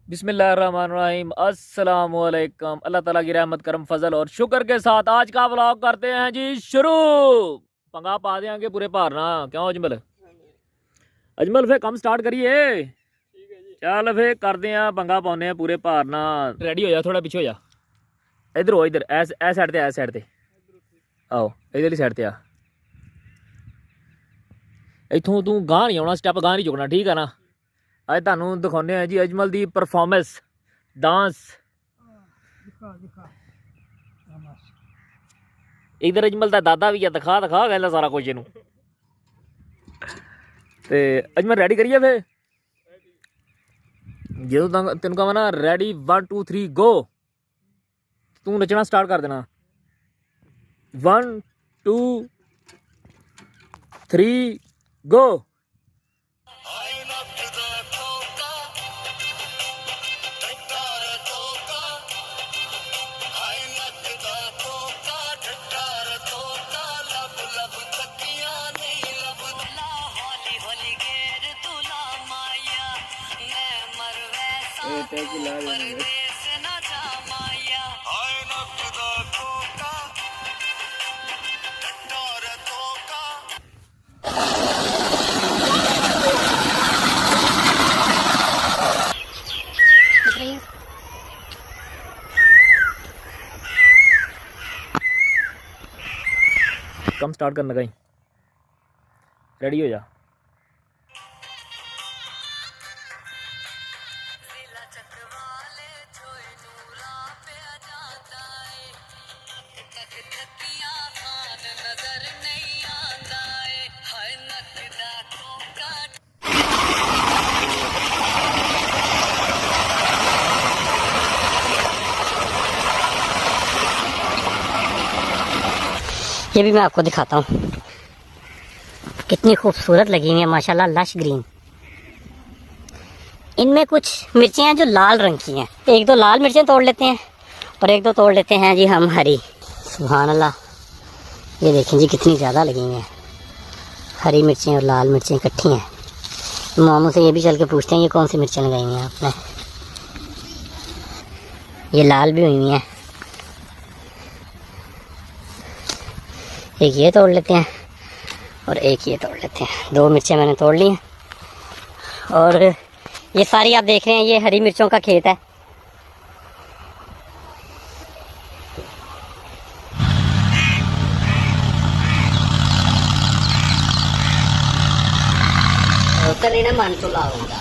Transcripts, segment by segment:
बिस्मिल्लाहिर्रहमानिर्रहीम अस्सलामुअलैकुम। अल्लाह ताला की रहमत करम फजल और शुक्र के साथ आज का व्लॉग करते हैं जी शुरू। पंगा पा देंगे पूरे भारना, क्यों अजमल? अजमल फिर कम स्टार्ट करिए। चल फिर करते हैं पंगा पाने हैं पूरे भारना। रेडी हो जा, थोड़ा पीछे हो जा। इधर हो, इधर ऐस साइड ते, ऐस साइड ते आओ, इधरली साइड ते आ। इथों तू गांह नहीं आना, स्टैप गांह नहीं चुकना, ठीक है ना? अज तुहानू दिखाने हैं जी अजमल दी परफॉर्मेंस डांस। इधर अजमल दा दादा भी है, दिखा कहना सारा कुछ इनू। ते अजमल रेडी करिए फिर जो तेन कहा ना रेडी 1 2 3 गो, तू नचना स्टार्ट कर देना। 1 2 3 गो। कम स्टार्ट करना, कहीं रेडी हो जा। ये भी मैं आपको दिखाता हूँ, कितनी खूबसूरत लगी हुई है माशाल्लाह, लश ग्रीन। इनमें कुछ मिर्चें हैं जो लाल रंग की हैं। एक दो लाल मिर्चें तोड़ लेते हैं और एक दो तोड़ लेते हैं जी हम हरी। सुभान अल्लाह, ये देखें जी कितनी ज़्यादा लगी हुई हैं। हरी मिर्चें और लाल मिर्चें इकट्ठी हैं। मामू से ये भी चल के पूछते हैं ये कौन सी मिर्चें लगाई हुई हैं आपने। ये लाल भी हुई हैं। एक ये तोड़ लेते हैं और एक ये तोड़ लेते हैं। दो मिर्चें मैंने तोड़ ली हैं और ये सारी आप देख रहे हैं ये हरी मिर्चों का खेत है। मन तो लाऊंगा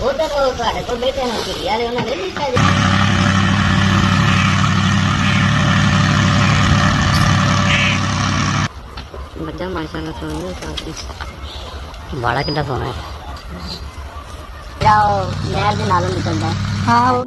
उधर को बेटे ना किया उन्होंने बच्चा माशाल्लाह सोना काफी बड़ा कितना सोना है। जाओ नहर के नालों निकलता है। हाँ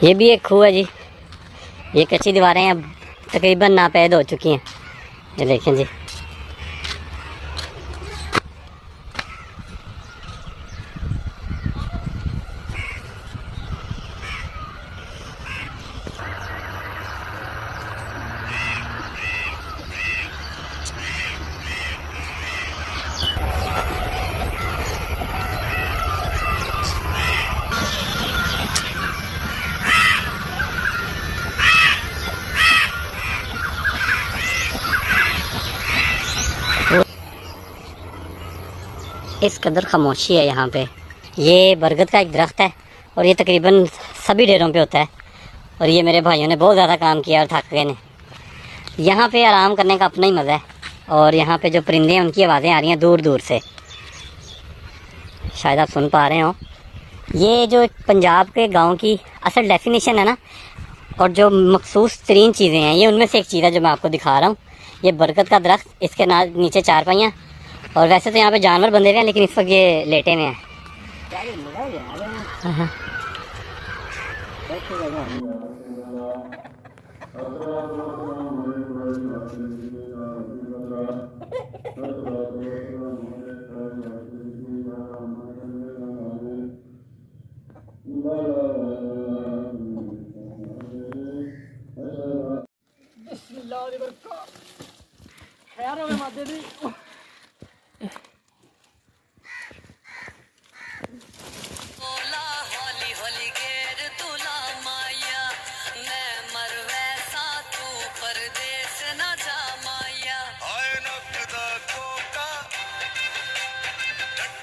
ये भी एक खूह है जी। ये कच्ची दीवारें अब तकरीबन नापैद हो चुकी हैं। ये देखें जी, इस कदर खामोशी है यहाँ पे। ये बरगद का एक दरख्त है और ये तकरीबन सभी डेरों पे होता है। और ये मेरे भाइयों ने बहुत ज़्यादा काम किया और थक गए ने। यहाँ पे आराम करने का अपना ही मज़ा है। और यहाँ पे जो परिंदे हैं उनकी आवाज़ें आ रही हैं दूर दूर से, शायद आप सुन पा रहे हो। ये जो पंजाब के गांव की असल डेफिनेशन है ना, और जो मखसूस तरीन चीज़ें हैं, ये उनमें से एक चीज़ है जो मैं आपको दिखा रहा हूँ। ये बरगद का दरख्त, इसके नीचे चारपाइयाँ, और वैसे तो यहाँ पे जानवर बंधे हुए हैं लेकिन इस वक्त ये लेटे हुए हैं। हाँ। बिस्मिल्लाह